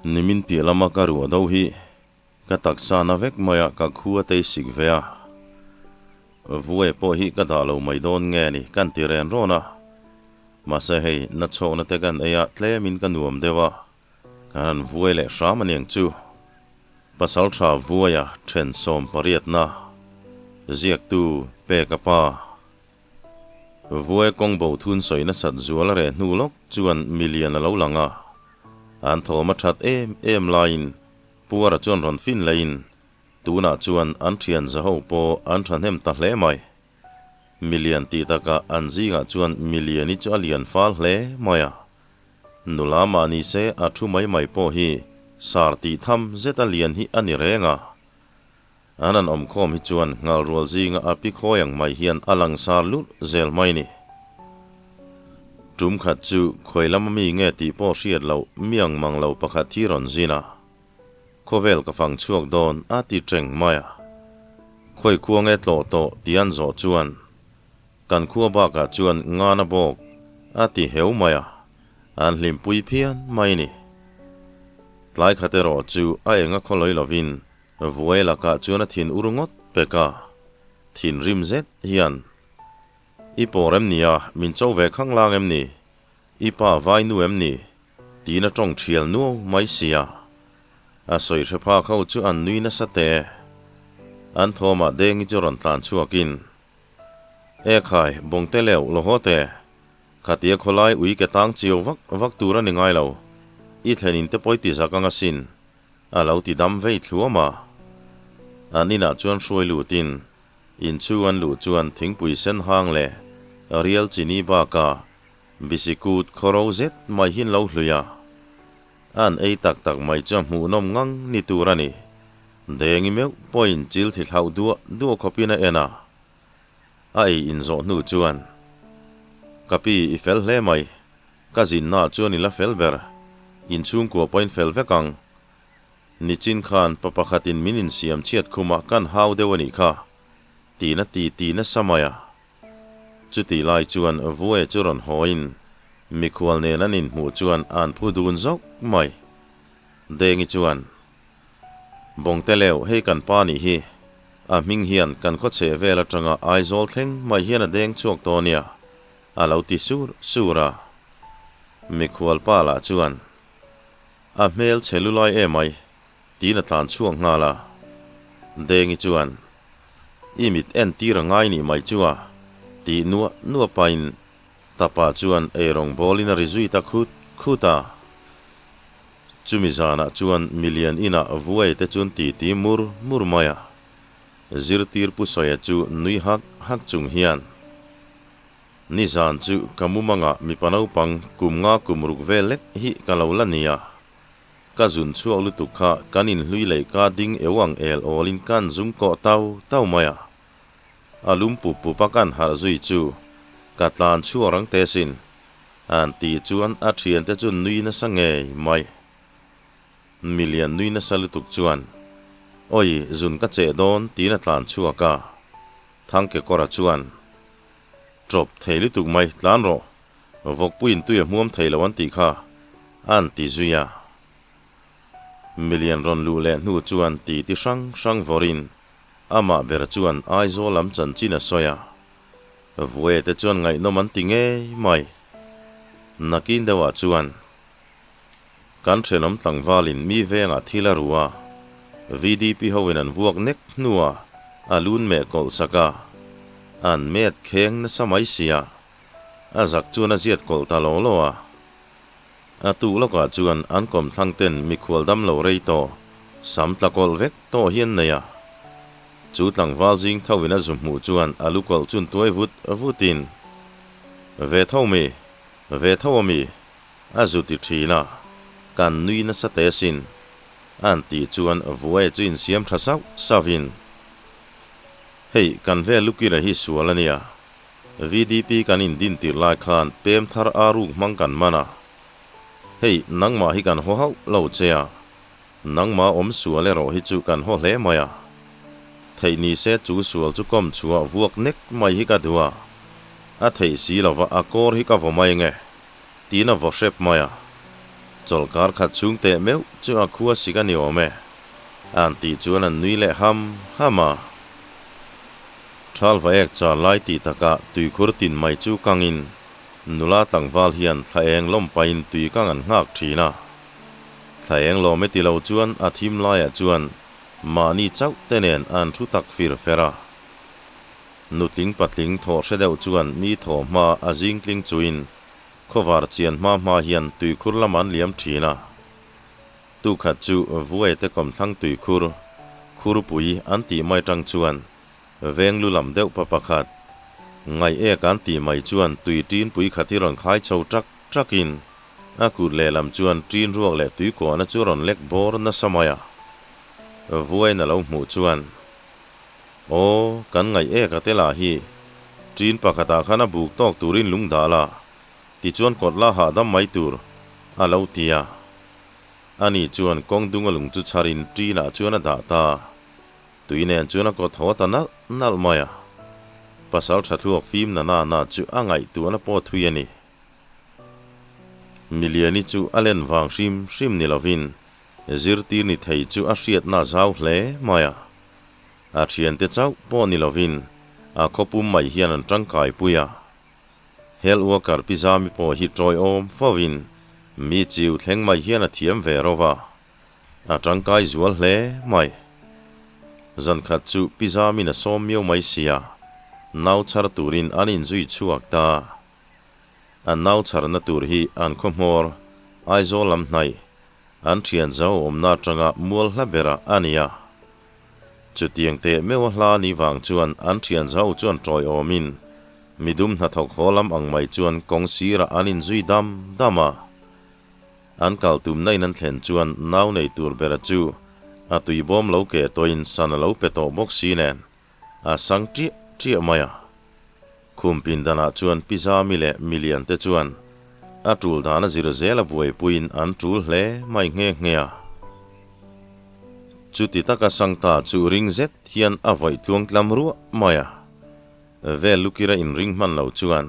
nimin pialama ka ruwa daw hi ka taksa na vek maya ka khua te sikvea vuai po hi ka dalo mai don nge ni kan tiren rona masa hei na cho na te kan aya tle min kan nuam dewa kan vuai le shramaniang chu PASALTHA VUAIA then som pariat na ziak tu Peka pa vuai kong bo thun soi na sat zual re nulok chuan million alo langa an thoma that em line puara chuan ron fin lein tuna chuan an thian za ho po an thanem ta hle mai million ti taka an zinga chuan million ni chu alian fal hle maya nulama ni se a thu mai po hi sarti tham zeta lian hi ani renga anan om khom hi chuan ngal rol zinga api khoyang mai hian alang sar lut zel mai ni tum khat chu khoilam mi nge ti po hriat lo miang mang lo pakhat thi ron zina khovel ka fang chuak don ati treng maya khoi khuang e tlo to tian zo chuan kan khua ba ka chuan nga na bok ati heu maya an hlim pui phian mai ni tlai khatero chu a enga kholoi lovin vuai la ka chuan thin urungot Peka thin rim zet hian iporem nia min chau ve khang lang em ni ipa vai nu em ni tina tong thial nu mai sia a soi thepha khau chu an nui na sate an thoma deng i choron tlan chuakin e khai bongte leu lo hote khatia kholai ui ke tang chiu vak tura ni ngai lo i thlenin te poiti zakanga sin a lo ti dam vei thluama anina chuan hroi lutin in chuan lu chuan thingpui sen hang le arial chini ba ka bisikut khorozet mai hin lo hluya an ei tak mai cha mu nom ngang ni turani dengi meu point chil thi hlau du khopina ena ai in zo nu chuan kapi I fel hle mai ka zin na chuan ila felber in chung ko point fel vekang ni chin khan papakhatin minin siam chiat khuma kan hau dewani kha ti na samaya chuti lai chuan vuai churon hoin mikhwal ne nanin mu chuan an phudun zok mai dengi chuan bongteleu hei kan pa ni hi a ming hian kan kho che vela tanga aizol thleng mai hian a deng chuak tonia alo ti sura mikhwal pa la chuan a mel chelulai e mai tina tlan chuang ngala dengi chuan imit en tirangai ni mai chuwa ti nuwa pain tapa chuan erong bolina rizui ta khuta chumizana chuan million ina vuai te chun ti mur maya zirtir pusoya chu nui hak chung hian nizan chu kamumanga mipanau pang kumnga kumruk velek hi kalawlania kazun chuak lutukha kanin hlui lei ka ding ewang el olin kan zum ko tau maya alum pu pakan har zui chu katlan chuarang tesin an ti chuan a thian te chun nui na sange mai million nui na salutuk chuan oi zun ka che don ti na tlan chuaka thang ke kora chuan drop theili tuk mai tlan ro vok puin tu ya muam theilawan ti kha an ti zuya million ron lu le nu chuan ti sang vorin ama ber chuan aizo lam chan china soya vuai te chuan ngai no man tinge mai nakin dewa chuan kan thenom tlangwalin mi venga thila ruwa VDP hoin an vuak nek nuwa alun me kol saka an met kheng na samai sia azak chuan a ziat kol ta loa atu loka chuan an kom thangten mi khwal dam lo reito samtla kol vek to hian neya chu tlangwal jing thawina zummu chuan alukol chun toy vutin ve thomi azuti thina kan nui na satesin an ti chuan vuai chuin siam thasau savin hei kan ve lukira hi sualania VDP kanin din tir lai khan pem thar aruk mang kan mana hei nangma hi kan ho hau lo chea nangma om suale ro hi chu kan ho hle maya thei ni se chu sual chu kom chua vuak nek mai hi ka duwa a thei si lova a kor hi ka vo mai nge tina vo shep maya chol kar khat chung te meu chu a khua si ka ni ome an ti chuan an nui le hama thal va ek cha lai ti taka tui khur tin mai chu kangin nula tlangwal hian thlaeng lom pain tui kang an ngak thina thlaeng lo me ti lo chuan a thim lai a chuan mani chau tenen an thu tak fir fera nutling patling tho sedeu chuan mi tho ma azing tling chuin khowar chian ma hian tui khur laman liam thina tu khat chu vuai te kom thang tui khur pui an ti mai tang chuan veng lu lam deuh pa pakhat ngai e kan ti mai chuan tui tin pui khati ron khai chho trakin a kut le lam chuan tin ruak le tui ko na chu ron lek bor na samaya vuai na lo mu chuan o kan ngai e ka te la hi tin pakhata khana buk tok turin lungdala ti chuan kotla ha dam mai tur a lo tia ani chuan kongdunga lung chu charin tina chuan a da ta tuinen chuan a ko thota nal maya pasal thathuak phim na chu angai tu na po thui ani miliani chu alen wang shim ni lovin zirti ni thei chu a hriat na zau hle maya a thian te chau po ni lovin a khopum mai hian an tangkai puya hel worker pizami po hi troi om fovin mi chiu thleng mai hian a thiam ve rova a tangkai zual hle mai zan khat chu pizami na som miau mai sia nau char turin anin zui chuak ta an nau char na tur hi an khomor aizo lam hnai an thian zau omna tanga mual hlabera ania chu tiang te mewa hla ni wang chuan an thian zau chuan troi omin midum na thok holam ang mai chuan kongsira anin zui dama an kaltum nei nan thlen chuan nau nei tur bera chu a tui bom lo ke toin san lo peto box sinen a sang tri maya khumpin dana chuan pizza mile million te chuan a tul dana zira zela buai puin an tul hle mai nge chuti taka sangta chu ring zet hian a voi tuang tlam ru maya ve lukira in ring man lo chuan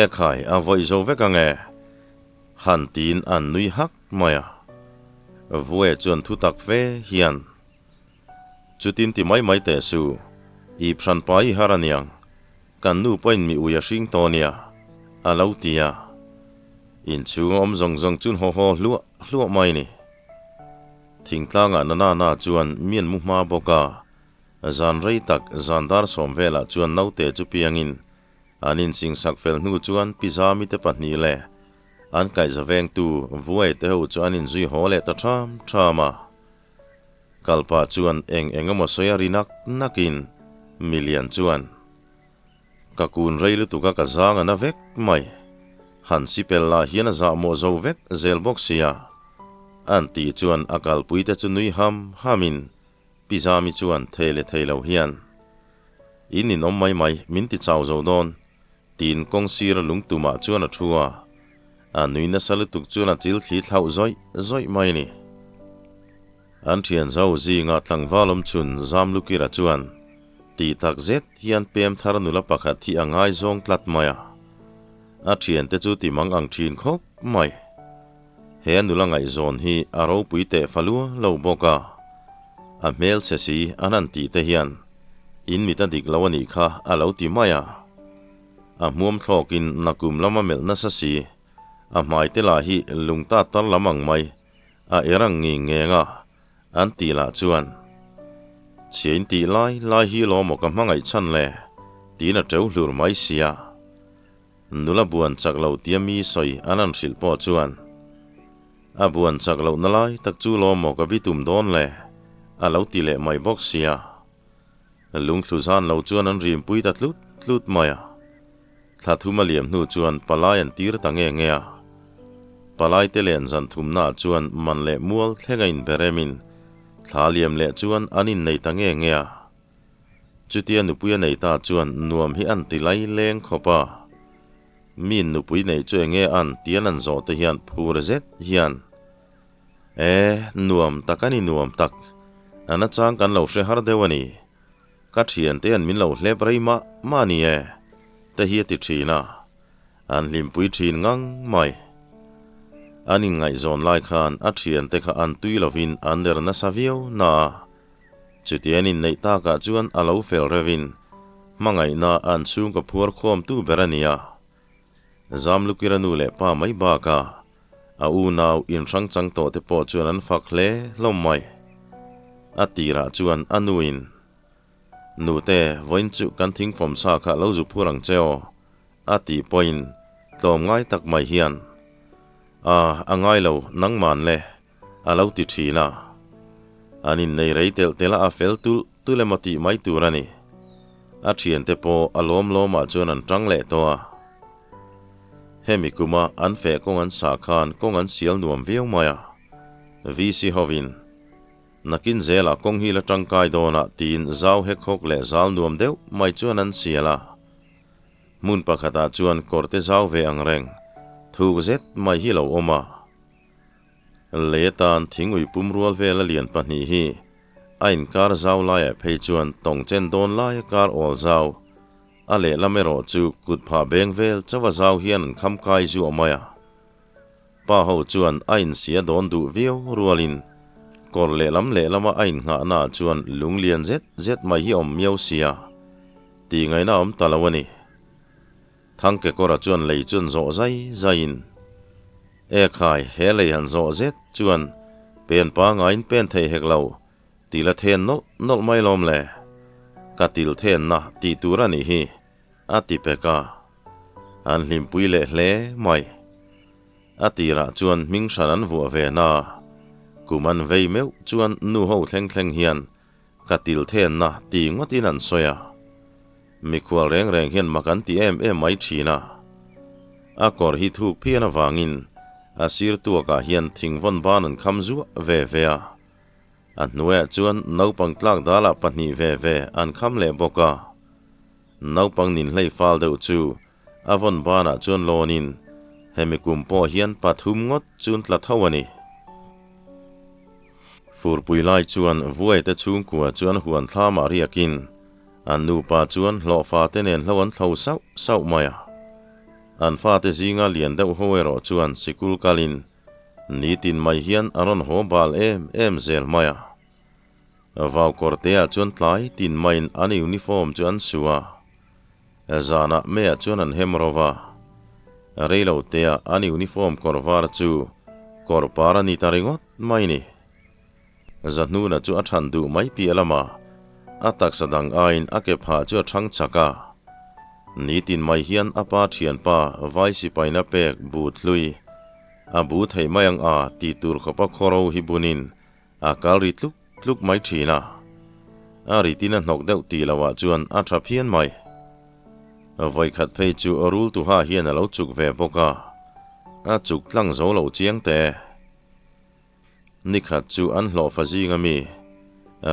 e khai a voi zo veka nge han tin an nui hak maya vuai chuan thu tak ve hian chutin ti mai te su i phan pai haraniang kan nu point mi uya hring tonia alo tia in chung om zong chun ho lu mai ni thingtlanga na chuan mian mu ma boka zan rei tak zandar somvela chuan naute chu piangin anin sing sak fel nu chuan pizami te pahni le an kai zaweng tu vuai te ho chuan in zui hole ta thama kalpa chuan engama soya rinak nakin million chuan kakun reilu tuka ka zanga na vek mai han sipella hian za mo zo vek zel boxia anti chuan akal puite chu nui hamin pizami chuan thelo hian inin om mai min ti chau zo don tin kongsir lungtuma chuan a thua anui na salutuk chuan a chil thli thlau zoi mai ni an thian zo zinga tlangwalom chun zamlukira chuan ti tak zet hian pem thar nula pakhat thi angai zong tlat maya a thian te chu ti mang ang thin khop mai he nula ngai zon hi aro puite falu lo boka a mel se si anan ti te hian in mita dik lawani kha alo ti maya a muam thlokin nakum lama mel na sa si a mai te la hi lungta tar lamang mai a erang ngenga an ti la chuan Chien ti lai hi lo mo kam mangai chan le tina treu hlur mai sia nula buan chaklo tiami soi anan sil po chuan a buan chaklo na lai tak chu lo mo ka bitum don le a lo ti le mai box sia lung thuzan lo chuan an rim pui ta tlut maya thathuma liam nu chuan palai an tir ta nge palai te len zan thum na chuan man le mual thlenga in beremin thaliam le chuan anin nei ta nge chutia nupuya nei ta chuan nuam hi an ti lai leng khopa min nupui nei chu nge an tian an zo te hian phur zet hian nuam takani nuam tak ana chang kan lo hre har dewani ka thian te an min lo hle brei ma ni te hi ti thina an lim pui thin ngang mai anin ngai zon lai khan a thian te kha an tui lovin ander na savio na chutianin nei ta ka chuan alo fel revin mangai na an chung ka phur khom tu berania zam lukiranu le pa mai ba ka a u naw in rang chang to te po chuan an fak hle lom mai atira chuan anuin nu te voin chu kan thing from sa kha lo zu phurang cheo ati point tlom ngai tak mai hian angai lo nang man le alo ti thina anin nei reitel tela a fel tu le mati mai turani a thian te po alom loma chuan an tang le to hemi kuma an fe kong an sa khan kong an sial nuam veu maya vc hovin nakin zela kong hi la tangkai dona tin zau he khok le zal nuam deuh mai chuan an siala mun pakhata chuan korte zau ve ang reng thuk zet mai hi lo oma letan thingui pumrual vela lian pahni hi ain kar zau lai phei chuan tong chen don lai kar ol zau ale lamero chu kut pha beng vel chawa zau hian kham kai zu omaya pa ho chuan ain sia don du veu rualin kor le lama ain nga na chuan lunglian zet mai hi om miau sia ti ngai na om talawani thangke kora chuan lei chun zo zain e khai he lei han zo zet chuan pen pa ngain pen thei heklo tila then nol mai lom le katil then na ti turani hi ati peka an hlim pui le hle mai atira chuan ming san an vu ve na kuman vei meu chuan nu ho thleng hian katil then na ti ngotin an soya mi khwal reng hian makan ti em mai thina a kor hi thuk phian awangin asir tu ka hian thingvon ban an khamzu ve an nuya chuan naupang tlak dala pahni ve an kham le boka naupang nin hlei fal deuh chu avon bana chuan lonin hemi kumpo hian pathum ngot chun tla thawani furpui lai chuan vuai te chung kwa chuan huan thla ma riakin an nu pa chuan hlo fa te nen hlowan thlo sau maya an fa te zinga lian deuh hoero chuan sikul kalin nitin mai hian aron ho bal em zel maya vaw kortea chuan tlai tin main an uniform chuan suwa zana mea chuan an hemrova reilo tea an uniform korvar chu korpara ni taringot mai ni zatnu na chu athan du mai pi alama atak sadang ain ake pha chu thang chaka nitin mai hian apa thian pa vai si paina pek but lui abu thei mayang a ti tur khopa khoro hi bunin akal ri tluk mai thina a ritina nok deuh ti lawa chuan a tha phian mai vai khat phei chu arul tu ha hian alo chuk ve boka a chuk tlang zo lo chiang te nikhat chu an hlo fazinga mi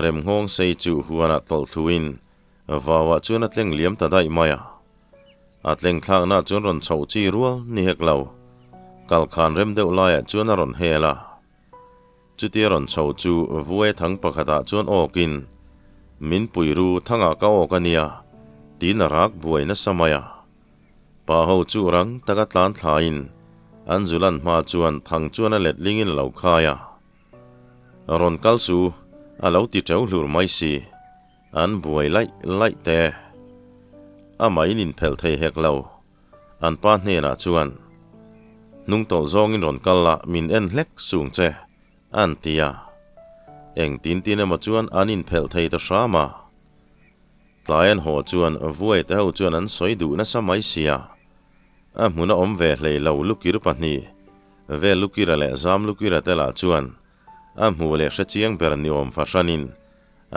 rem ngong sei chu huana tol thuin wawa chuan a tleng liam ta dai maya a tleng thlang na chuan ron chho chi rual ni heklo kal khan rem deuh laia chuan a ron hela chuti ron chho chu vuai thang pakhata chuan okin min puiru thanga ka okania tin rak buai na samaya pa ho chu rang taka tlan thlain an zulan ma chuan thang chuan a let lingin lo khaya ron kalsu alo ti treu hlur mai si an buai lai te amai nin phel thei heklo an pa hne na chuan nung tol zong in ron kalla min en hlek sung che an tia eng tin ema chuan anin phel thei ta shrama tlayan ho chuan vuai te ho chuan an soi du na samai sia a hmuna om ve hlei lo lukir pahni ve lukira le zam lukira te la chuan a hmu le hre chiang ber ni om fashanin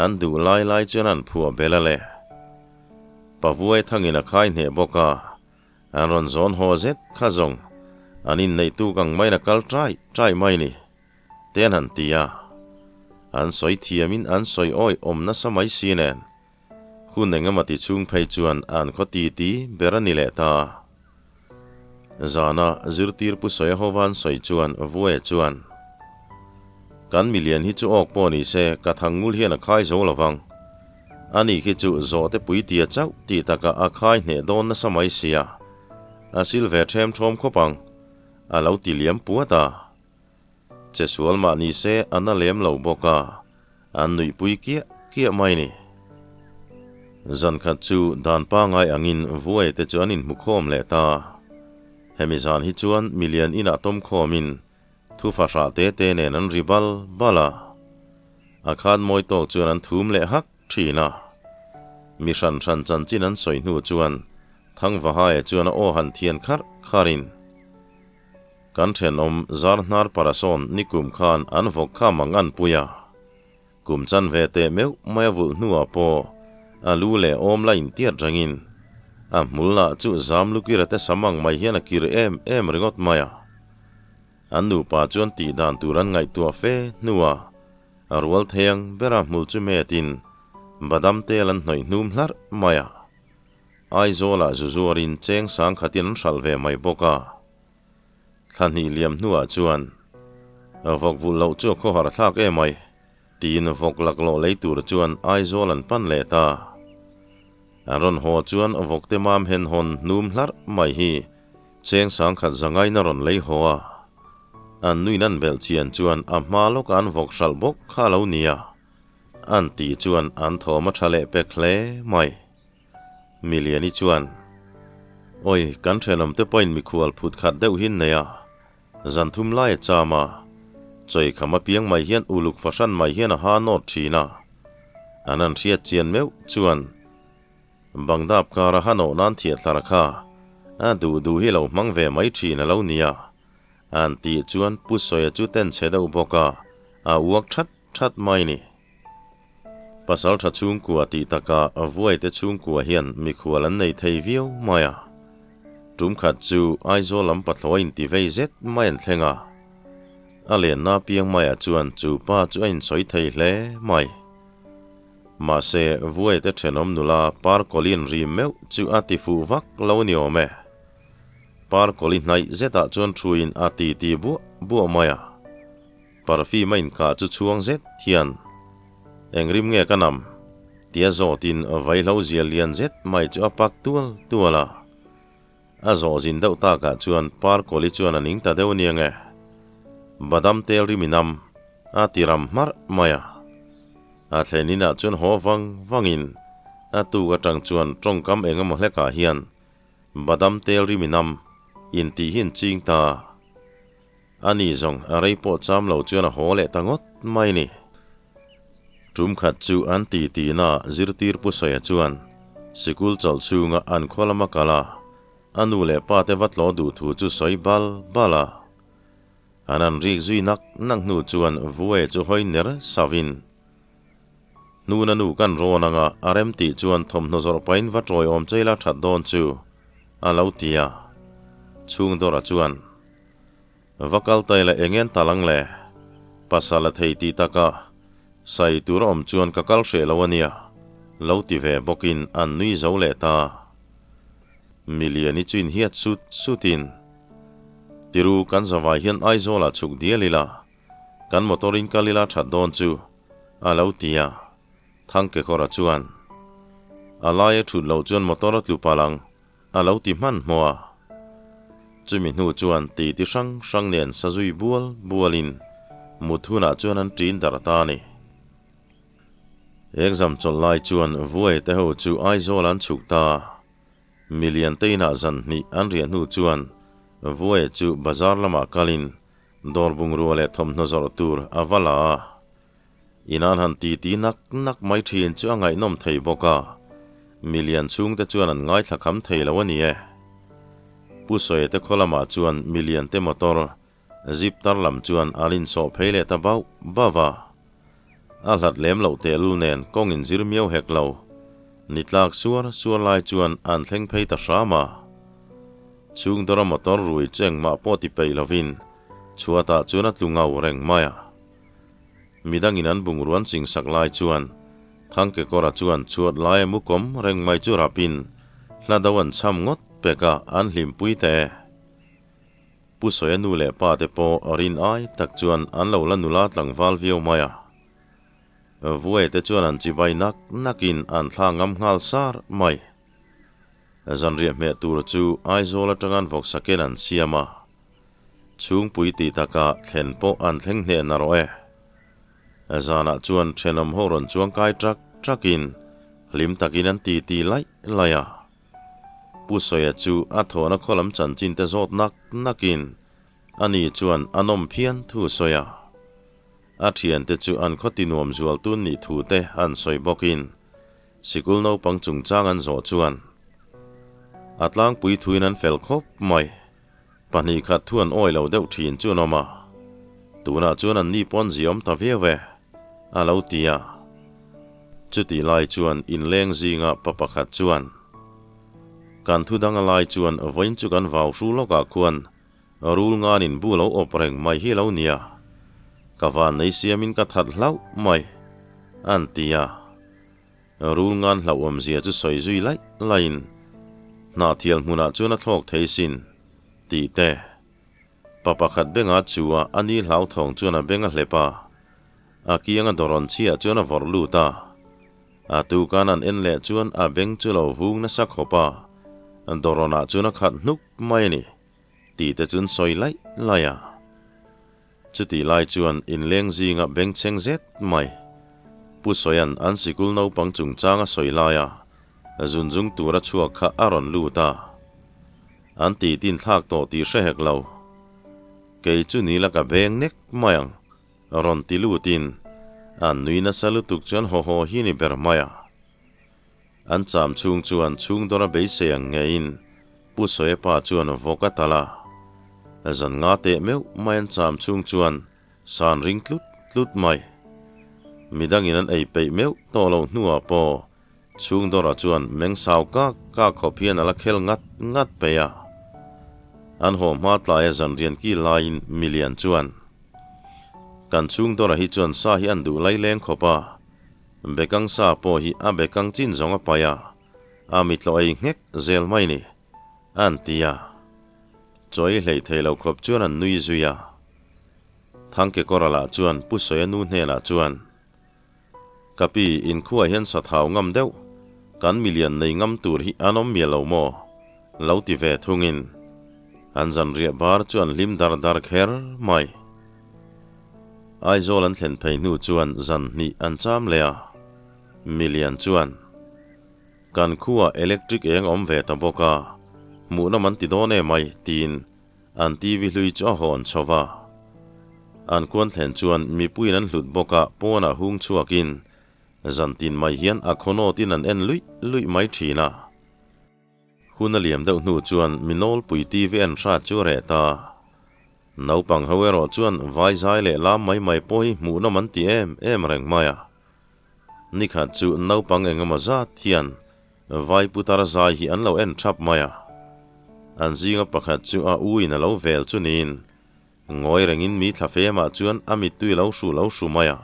an du lai chuan an phua bela le pavuai thangin a khai hne boka an ron zon ho zet kha zong anin nei tu kang mai na kal trai mai ni ten han tia an soi thiamin an soi oi om na samai sinen hun engamati chung phei chuan an khoti ti berani le ta zana zirtir pu soi howan soi chuan vuai chuan kan million hi chu ok po ni se ka thangul hian a khai zo lawang ani khi chu zo te pui tia chau ti taka a khai ne don na samai sia a silver them thom khopang a lo ti liam puata che sual ma ni se ana lem lo boka an nui pui kia mai ni zan khat chu dan pa ngai angin vuai te chuan in mukhom le ta hemizan hi chuan million ina tom khomin thu fa ra te ne nan ribal bala akhan moi tok chuan an thum le hak thina mi san chan chin an soi nu chuan thang wa hai chuan o han thian kharin kan then om zarnar parason nikum khan an vok kha mangan puya kum chan ve te meu mai vul nuwa po alu le om la in tiat rangin a mulla chu zam lukira te samang mai hian a kir em ringot maya anu pa chuan ti dan turan ngai tua fe nuwa arwal theng bera mul chu metin badam te lan hnoi hnum hlar maya ai zola zuzurin cheng sang khatin salve mai boka thani liam nuwa chuan avok vul lo chu kho har thak e mai tin vok lak lo leitur chuan ai zolan pan le ta aron ho chuan avok te mam hen hon num hlar mai hi cheng sang khat zangai na ron lei hoa an nui nan bel chian chuan a hma lok an vok sal bok kha lo nia an ti chuan an thoma thale pe khle mai miliani chuan oi kan thelom te point mi khual phut khat deuh hin neya zan thum lai chama choi khama piang mai hian uluk fashan mai hian a ha not thina anan riat chian meu chuan bangdap kara hano nan thiat tharakha a du hi lo mang ve mai thina lo nia an ti chuan pusoya chu ten chedau boka a uak that mai ni pasal tha chung kwa ti taka avoid te chung kwa hian mi khwalan nei thei viau maya tum khat chu aizo lam patloin ti vei zet main thlenga alen na piang maya chuan chu pa chu in soi thei hle mai ma se vuai te thenom nula par kolin ri meu chu ati fu vak lo ni ome par kolin nai zeta chuan thuin ati ti bu maya parfi main ka chu chuang zet thian engrim nge kanam tia zo tin vai lo zia lian zet mai chu apak tuala a zo zin deuh ta ka chuan par koli chuan aning ta deuh nia nge badam tel riminam a tiram mar maya a thlenina chuan ho wangin a tu ka tang chuan tongkam engam hleka hian badam tel riminam in ti hin ching ta ani zong a reipo cham lo chuan a hole tangot mai ni tum khat chu an ti na zirtir pu soya chuan sikul chal chunga an kholama kala anu le pa te vatlo du thu chu soi bala anan rik zui nak nu chuan vuai chu hoi ner savin nu na nu kan ro nanga arem ti chuan thom no zor pain vatroi om cheila that don chu alautia chung dora chuan vakal taila engen talang le pasala thei ti taka sai turom chuan kakal she lawania lauti ve bokin an nui zo le ta miliani chuin hiat sutin tiru kan zawai hian aizola chuk dialila kan motorin kalila that don chu alautia thangke khora chuan alai thu lo chuan motora tlu palang alauti man moa chumi nu chuan ti sang nen sajui bualin muthuna chuan an trin darta ni exam cholai chuan vuai te ho chu aizolan chukta million teina zan ni an rian nu chuan vuai chu bazar lama kalin dorbung ruale thom nozor tur avala inan han ti nak mai thin chu angai nom thei boka million chung te chuan an ngai thlakham thei lawani e pusoi te kholama chuan million te motor zip tar lam chuan alin so pheile ta bawa a hlat lem lo te lu nen kong in zir miau hek lo nitlak suar lai chuan an thleng phei ta rama chung dora motor rui cheng ma poti pei lovin chuata chuna tlungau reng maya midangin an bungruan sing sak lai chuan thangke kora chuan chuat lai mukom reng mai chu rapin hladawan cham ngot peka an hlim puite pusoya nu le pa te po orin ai tak chuan an lo la nula tlangwal viau maya vuai te chuan an chi bai nakin an thla ngam ngal sar mai zan ria me tur chu aizola tangan vok saken an siama chung pui ti taka thlen po an thleng hne na ro zana chuan thenam horon chuang kai trakin lim takin an ti lai laya pusoya chu a thona kholam chan chin te zot nakin ani chuan anom phian thu soya a thian te chu an khotinuam zual tun ni thu te an soi bokin sikul no pangchung chang an zo chuan atlang pui thuin an fel khop mai pani khat thuan oi lo deuh thin chu noma tuna chuan an ni pon ziom ta ve alo tia chuti lai chuan in leng zinga papakhat chuan kan thu dang lai chuan voin chu kan vau hru loka khuan rul ngan in bu lo opreng mai hi lo nia kawan nei siamin ka that hlau mai an tia rul ngan hlau om zia chu soi zui lai lain na thial hmuna chuan a thlok theisin ti te papakhat benga chuwa ani hlau thong chuan a benga hlepa a kianga doron chia chuan a vorlu ta a tu kanan en le chuan a beng chu lo vung na sak khopa dorona chuan a khat hnuk mai ni ti te chun soi lai laya chuti lai chuan in leng zinga beng cheng zet mai pu soyan an sikul no pangchung changa soi laya zunjung tura chua kha aron lu ta an ti tin thak to ti hre lo ke chu ni la ka beng nek mayang ron ti lu tin an nui na salu tuk chuan ho hi ni ber maya an cham chung chuan chung dora be se ang nge in pu soe pa chuan voka tala zan nga te meu mai an cham chung chuan san ring tlut mai midang in an ei pe meu to lo nuwa po chung dora chuan meng saw ka khopian ala khel ngat pe ya an hom ma tla e zan rian ki lain million chuan kan chung dora hi chuan sa hi an du lai leng khopa bekang sa po hi a bekang chin zonga paya a mitlo ei ngek zel mai ni an tia choi hlei theilo khop chuan an nui zuya thangke korala chuan pu soya nu hne la chuan kapi in khuwa hian sa thau ngam deuh kan million nei ngam tur hi anom mielo mo lo ti ve thungin an zan ria bar chuan lim dar kher mai aizol an thlen phei nu chuan zan ni an cham lea million chuan kan khuwa electric eng om ve ta boka mu na man ti done mai tin an tv hlui chu hon chowa an kon thlen chuan mi puin an hlut boka pona hung chuakin zan tin mai hian a khono tin an en lui mai thina hun aliam deuh nu chuan minol pui tv an sha chu re ta naupang hawero chuan vai zai le lam mai poi mu na man ti em reng maya nikha chu naupang engama za thian vai putar zai hi an lo en thap maya an zinga pakhat chu a uin a lo vel chu nin ngoi rengin mi thlafe ma chuan amit tui lo shu maya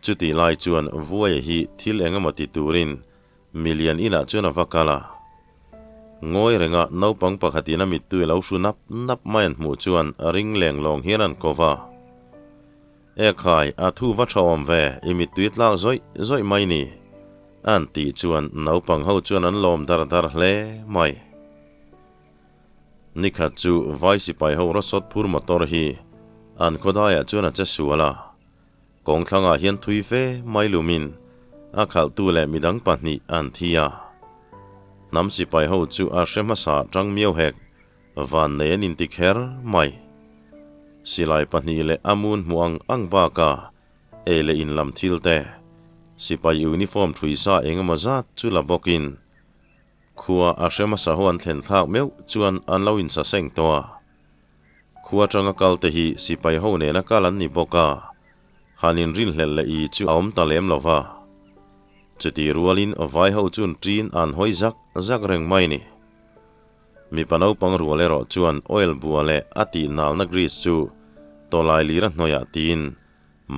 chuti lai chuan vuaia hi thil engama ti turin million ina chuan avakala ngoi renga naupang pakhatin amit tui lo shu nap main mu chuan ring leng long hian an kova e khai a thu va thawm ve imit tui tlang zoi mai ni an ti chuan naupang ho chuan an lom dar hle mai nikha chu vai sipai ho rosot phur motor hi an khodaya chuan a che suala kong thlanga hian thui fe mai lumin a khal tu le midang pahnih an thia nam sipai ho chu a hrema sa tang miau hek van nen in ti kher mai silai pahnih le amun muang ang ba ka ele in lam thil te sipai uniform thui sa engama zat chu la bokin khuwa a hrema sa ho an thlen thak meu chuan an lo in sa seng towa khuwa tanga kal te hi sipai ho ne na kalan ni boka hanin rin hlel le I chu aom talem lova chuti rualin vai ho chun trin an hoi zak reng mai ni mi panau pang rualero chuan oil buale ati nal na grease chu tolai lira hnoya tin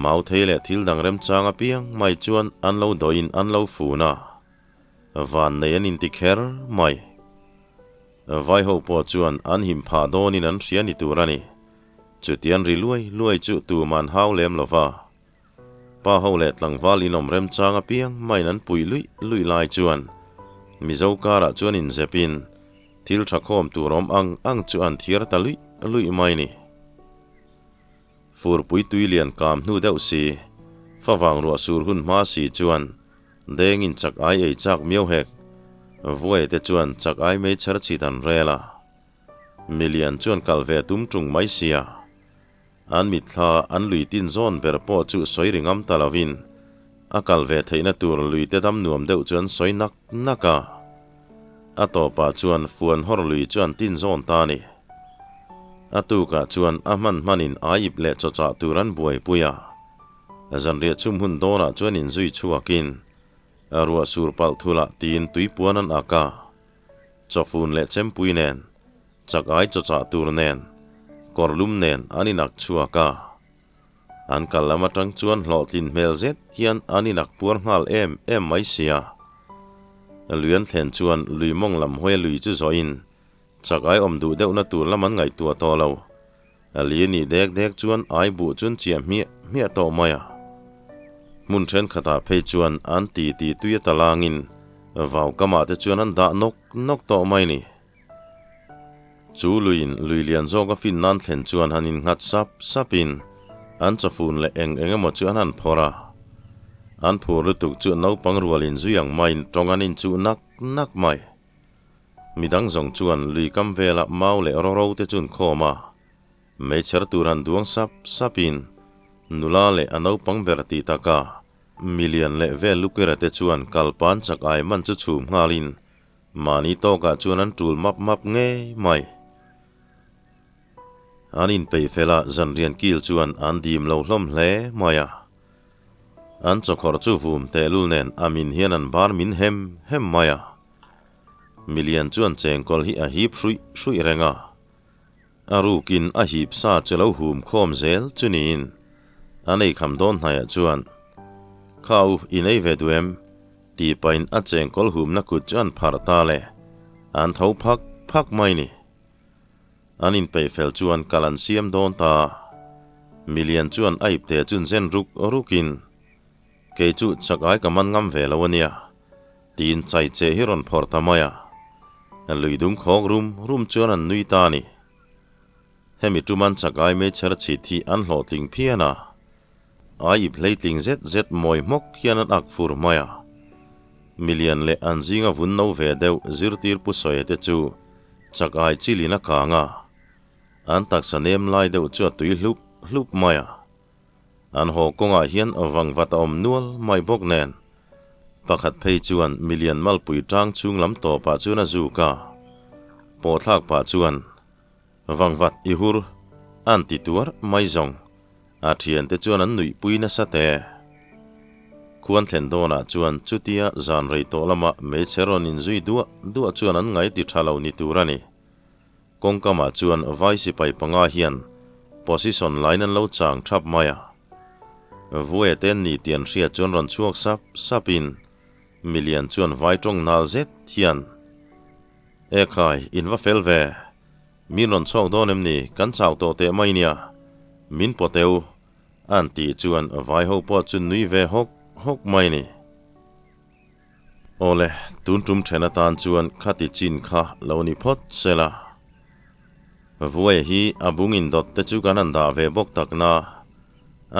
mau theile thil dang rem changa piang mai chuan an lo doin an lo funa van nein in ti kher mai vai ho po chuan an him pha donin an hriani turani chutian ri luai chu tu man haw lem lova pa ho le tlangwal inom rem changa piang mai nan pui lui lai chuan mizo kara chuan in zepin thil thakhom turom ang chuan thir ta lui mai ni fur pui tuilian kam hnu deuh si fawang ro sur hun ma si chuan deng in chak ai ei chak miau hek vuai te chuan chak ai mei char chi dan rela million chuan kalve tum tung mai sia an mitla an lui tin zon ber po chu soiringam talavin a kalve theina tur lui te dam nuam deuh chuan soi naka atopa chuan fuan hor lui chuan tin zon ta ni atuka chuan aman manin aip le chocha turan buai puya azan ria chum hun dona chuan in zui chuakin arua surpal thula tin tuipuanan aka chofun le chempui nen chakai chocha tur nen korlum nen aninak chuaka an kalama tang chuan hlotin mel zet hian aninak puar ngal em mai sia luan thlen chuan luimong lam hoi lui chu zoin chakai omdu deuh na tur laman ngai tua to lo aliani dek chuan ai bu chun chiam mi to maya mun then khata phei chuan an ti tuya talangin vaw kama te chuan an da nok to mai ni chu luilian zo ka fin nan thlen chuan hanin ngat sapin an chafun le engemaw chuan an phora an phur lutuk chu no pangrualin zuyang main tonganin chu nak mai midang zong chuan lui kam vela mau le ro te chun khoma me char turan duang sapin nula le anau pangberti taka million le ve lukera te chuan kalpan chak ai man chu chum ngalin mani to ka chuan an tul map nge mai anin pei fela zanrian kil chuan an dim lo hlom hle maya an chokhor chu vum te lul nen amin hian an bar min hem maya million chuan chengkol hi a hip hrui renga arukin a hip sa chelo hum khom zel chunin anei kham don hnaia chuan khau inei veduem ti pain a chengkol hum na kut chuan pharta le an tho phak mai ni anin pei fel chuan kalan siam don ta million chuan aip te chun zen rukin ke chu chakai kaman ngam velawania tin chai che hiron phorta maya luidung khok rum chuan an nui ta ni hemi tuman chakai me char chi thi an hloting phiana ai pleiting zet moi mok hian an ak fur maya million le anjinga vun no ve deuh zirtir pu soe te chu chakai chilina kanga an taksanem lai deuh chu tui hlup maya an ho konga hian awangvat om nual mai bok nen pakhat phei chuan million malpui tang chung lam to pa chuna zuka po thlak pa chuan wangvat ihur an ti tuar mai zong a thian te chuan an nui puina sate khuan thlen dona chuan chutia zan rei to lama me cheron in zui dua chuan an ngai ti thalo ni turani kongkama chuan vai sipai panga hian position line an lo chang thap maya vuai ten ni tian ria chuan ron chuak sapin million chuan vai tong nal zet hian ekai inwa felve min ron chok donem ni kan chau to te mai nia min poteu anti chuan vai ho po chun nui ve hok mai ni ole tun tum thena tan chuan khati chin kha loni phot sela vuai hi abungin dot te chu kanan da ve bok takna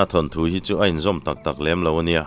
a thon thu hi chu ain zom tak lem lo nia